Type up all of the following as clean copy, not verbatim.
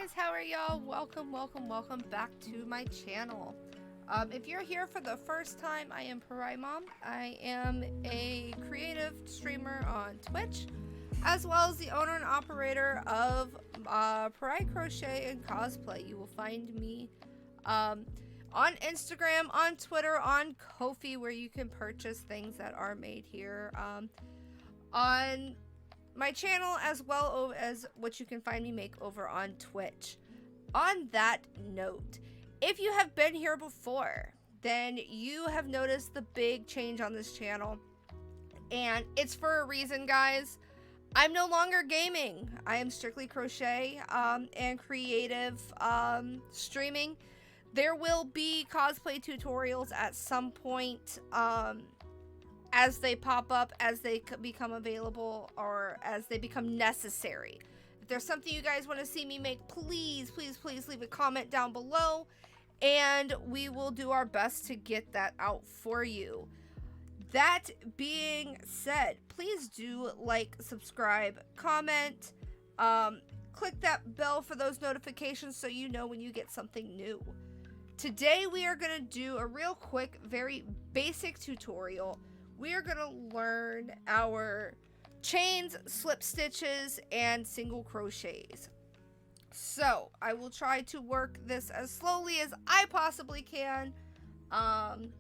guys, how are y'all? Welcome back to my channel. If you're here for the first time, I am Parai Mom. I am a creative streamer on Twitch, as well as the owner and operator of Parai Crochet and Cosplay. You will find me on Instagram, on Twitter, on Ko-fi, where you can purchase things that are made here. On my channel, as well as what you can find me make over on Twitch. On that note, if you have been here before, then you have noticed the big change on this channel, and it's for a reason, guys. I'm no longer gaming. I am strictly crochet and creative streaming. There will be cosplay tutorials at some point as they pop up, as they become available, or as they become necessary. If there's something you guys want to see me make, please leave a comment down below, and we will do our best to get that out for you. That being said, please do like, subscribe, comment, click that bell for those notifications so you know when you get something new. Today we are going to do a real quick, very basic tutorial. We are going to learn our chains, slip stitches, and single crochets. So I will try to work this as slowly as I possibly can. I'm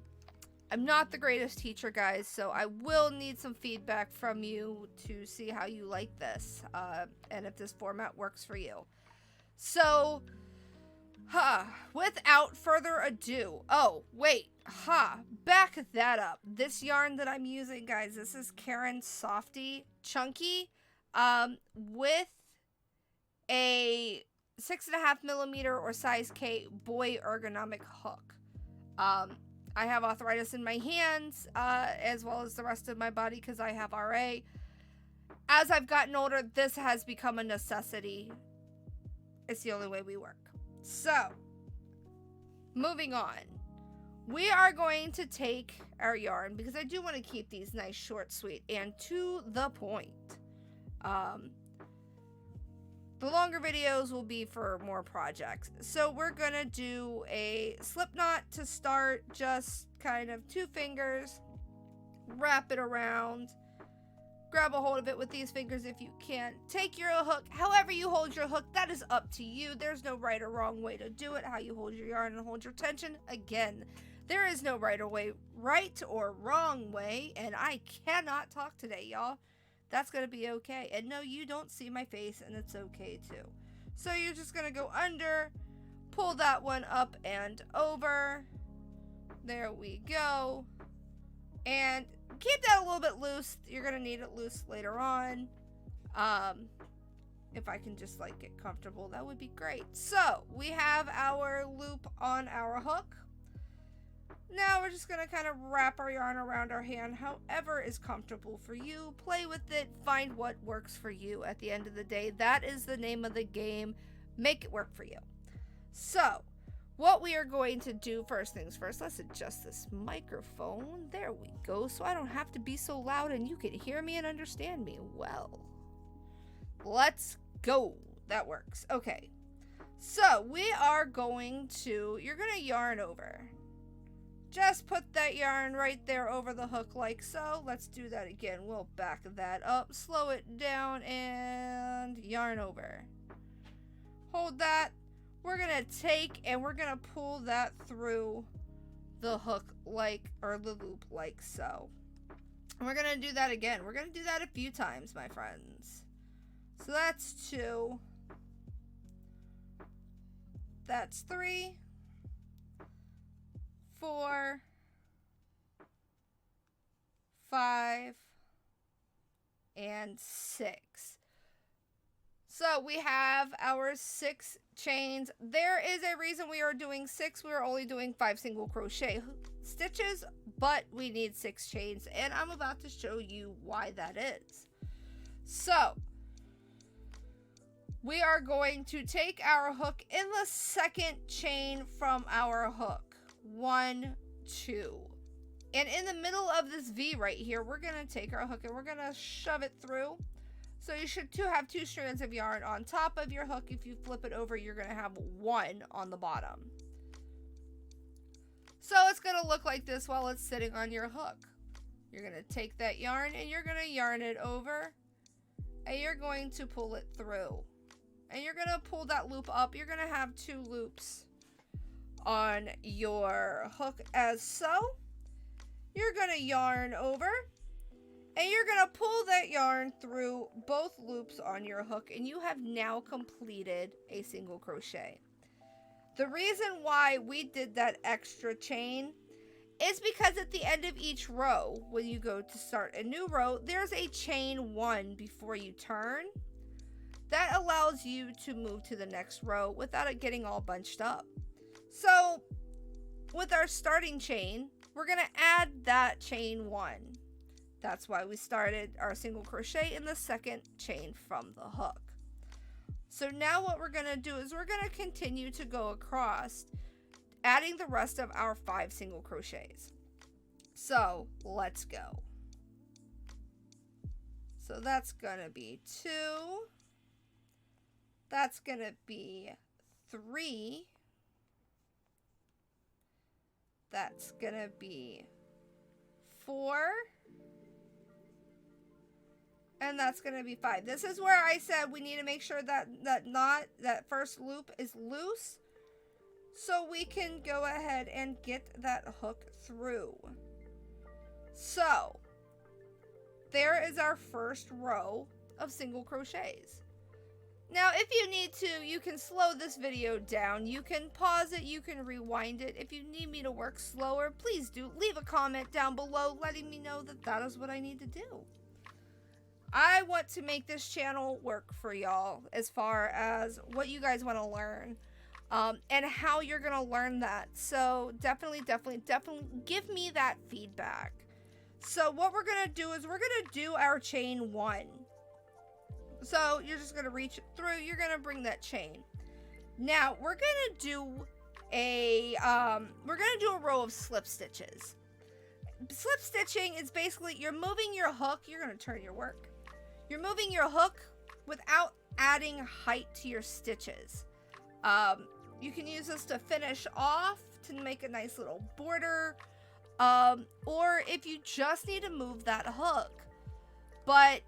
not the greatest teacher, guys, so I will need some feedback from you to see how you like this, and if this format works for you. So, without further ado, back that up. This yarn that I'm using, guys, this is Karen Softy Chunky, with a 6.5mm or size K boy ergonomic hook. I have arthritis in my hands, as well as the rest of my body because I have RA. As I've gotten older, this has become a necessity. It's the only way we work. So, moving on. We are going to take our yarn, because I do want to keep these nice, short, sweet, and to the point. The longer videos will be for more projects. So we're going to do a slip knot to start, just kind of 2 fingers, wrap it around, grab a hold of it with these fingers if you can. Take your hook, however you hold your hook, that is up to you. There's no right or wrong way to do it. How you hold your yarn and hold your tension, again, there is no right or wrong way, and I cannot talk today, y'all. That's gonna be okay. And no, you don't see my face, and it's okay too. So you're just gonna go under, pull that one up and over. There we go. And keep that a little bit loose. You're gonna need it loose later on. If I can just like get comfortable, that would be great. So we have our loop on our hook. Now we're just going to kind of wrap our yarn around our hand, however is comfortable for you. Play with it, find what works for you. At the end of the day, that is the name of the game. Make it work for you. So, what we are going to do, first things first, let's adjust this microphone. There we go, so I don't have to be so loud and you can hear me and understand me well. Let's go. That works. Okay. So, we are going to, you're going to yarn over. Just put that yarn right there over the hook like so. Let's do that again. We'll back that up, slow it down, and yarn over. Hold that. We're going to take and we're going to pull that through the hook or the loop like so. And we're going to do that again. We're going to do that a few times, my friends. So that's 2. That's 3. 4, 5, and 6. So we have our 6 chains. There is a reason we are doing 6. We are only doing 5 single crochet stitches, but we need 6 chains, and I'm about to show you why that is. So we are going to take our hook in the second chain from our hook. 1, 2, and in the middle of this V right here, we're gonna take our hook and we're gonna shove it through So you should have 2 strands of yarn on top of your hook. If you flip it over, you're going to have 1 on the bottom. So it's going to look like this while it's sitting on your hook. You're going to take that yarn and you're going to yarn it over, and you're going to pull it through. And you're going to pull that loop up. You're going to have 2 loops on your hook as so. You're going to yarn over, and you're going to pull that yarn through both loops on your hook, and you have now completed a single crochet. The reason why we did that extra chain is because at the end of each row, when you go to start a new row, there's a chain 1 before you turn. That allows you to move to the next row without it getting all bunched up. So with our starting chain, we're going to add that chain 1. That's why we started our single crochet in the second chain from the hook. So now what we're going to do is we're going to continue to go across, adding the rest of our 5 single crochets. So let's go. So that's going to be 2. That's going to be 3. That's going to be 4. And that's going to be 5. This is where I said we need to make sure that that first loop is loose, so we can go ahead and get that hook through. So there is our first row of single crochets. Now, if you need to, you can slow this video down. You can pause it. You can rewind it. If you need me to work slower, please do. Leave a comment down below letting me know that that is what I need to do. I want to make this channel work for y'all as far as what you guys want to learn and how you're going to learn that. So definitely give me that feedback. So what we're going to do is we're going to do our chain 1. So you're just going to reach through. You're going to bring that chain. Now we're going to do a row of slip stitches. Slip stitching is basically you're moving your hook. You're going to turn your work. You're moving your hook without adding height to your stitches. You can use this to finish off to make a nice little border. Or if you just need to move that hook, but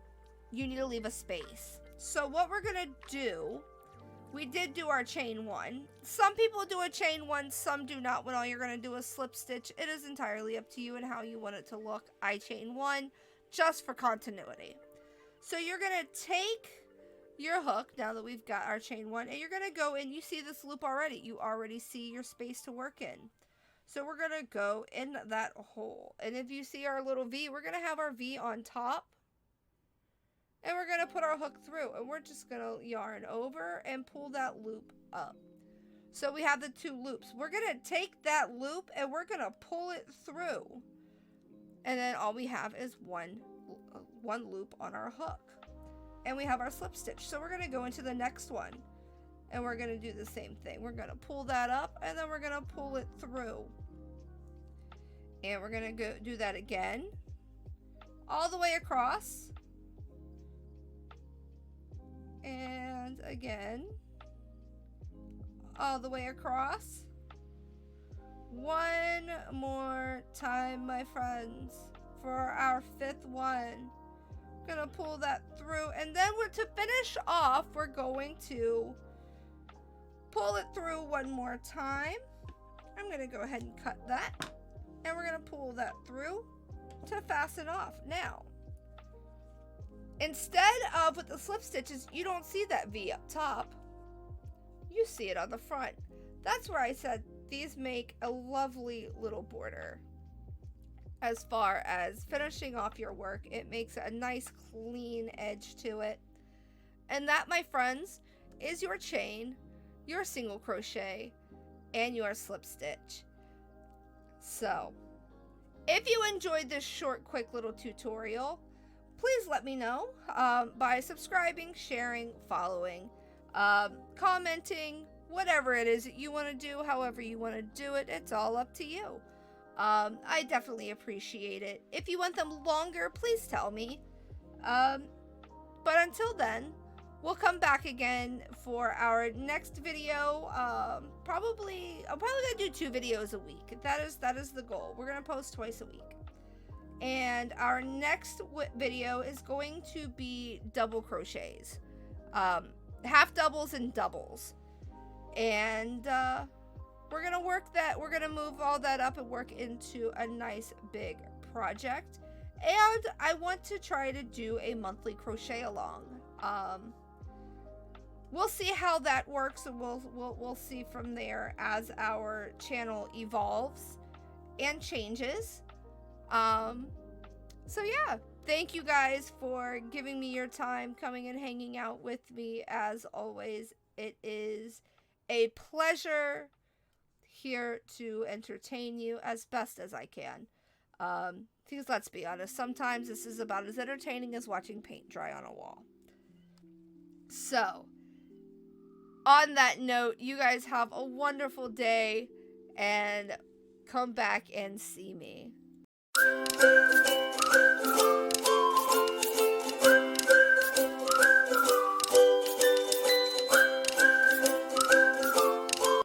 you need to leave a space. So what we're going to do, we did do our chain 1. Some people do a chain 1, some do not. When all you're going to do is slip stitch, it is entirely up to you and how you want it to look. I chain 1 just for continuity. So you're going to take your hook, now that we've got our chain 1, and you're going to go in. You see this loop already. You already see your space to work in. So we're going to go in that hole. And if you see our little V, we're going to have our V on top. And we're going to put our hook through. And we're just going to yarn over and pull that loop up. So we have the 2 loops. We're going to take that loop and we're going to pull it through. And then all we have is one loop on our hook, and we have our slip stitch. So we're going to go into the next one and we're going to do the same thing. We're going to pull that up and then we're going to pull it through, and we're going to go do that again all the way across, and again all the way across. One more time, my friends, for our 5th one. Gonna pull that through, and then to finish off, we're going to pull it through one more time. I'm gonna go ahead and cut that, and we're gonna pull that through to fasten off. Now, instead of with the slip stitches, you don't see that V up top. You see it on the front. That's where I said these make a lovely little border. As far as finishing off your work, it makes a nice clean edge to it. And that, my friends, is your chain, your single crochet, and your slip stitch. So, if you enjoyed this short, quick little tutorial, please let me know by subscribing, sharing, following, commenting, whatever it is that you want to do, however you want to do it, it's all up to you. I definitely appreciate it. If you want them longer, please tell me. But until then, we'll come back again for our next video. I'm probably gonna do 2 videos a week. That is the goal. We're gonna post twice a week. And our next video is going to be double crochets, half doubles and doubles. And we're gonna work that. We're gonna move all that up and work into a nice big project. And I want to try to do a monthly crochet along. We'll see how that works, and we'll see from there as our channel evolves and changes. So yeah, thank you guys for giving me your time, coming and hanging out with me. As always, it is a pleasure here to entertain you as best as I can. Because let's be honest, sometimes this is about as entertaining as watching paint dry on a wall. So, on that note, you guys have a wonderful day, and come back and see me.